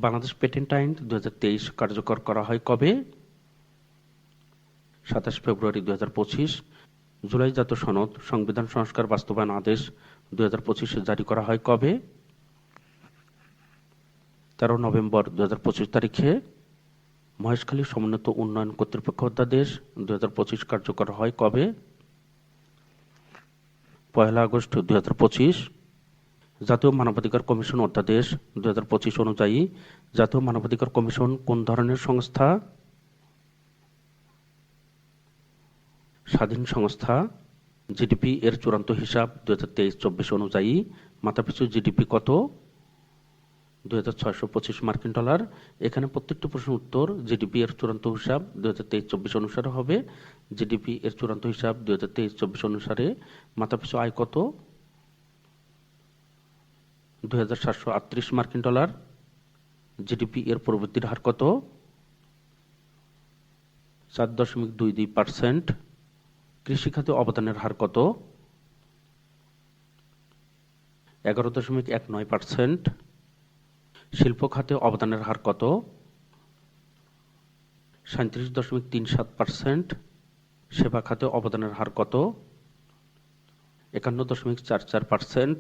Bangladesh patent আইন 2023 কার্যকর করা হয় কবে? 27 ফেব্রুয়ারি 2025। জুলাই জাতীয় সনদ সংবিধান সংস্কার বাস্তবায়ন আদেশ 2025 জারি করা হয় কবে? 13 নভেম্বর 2025 তারিখে। মহেশখালী সমন্বিত উন্নয়ন কর্তৃপক্ষ অধ্যাদেশ 2025 কার্যকর হয় কবে? 1 আগস্ট 2025। জাতীয় মানবাধিকার কমিশন অধ্যাদেশ 2025 অনুযায়ী জাতীয় মানবাধিকার কমিশন কোন ধরনের সংস্থা? স্বাধীন সংস্থা। জিডিপি এর চূড়ান্ত হিসাব 2023-24 অনুযায়ী মাথাপিছু জিডিপি কত? $2625। এখানে প্রত্যেকটি প্রশ্নের উত্তর জিডিপি এর চূড়ান্ত হিসাব 2023-24 অনুসারে হবে। জিডিপি এর চূড়ান্ত হিসাব 2023-24 অনুসারে মাথাপিছু আয় কত? $2738। জিডিপি এর প্রবৃদ্ধির হার কত? 4.22%। কৃষিখাতে অবদানের হার কত? 11.19%। শিল্প খাতে অবদানের হার কত? 37.37%। সেবা খাতে অবদানের হার কত? 51.44%।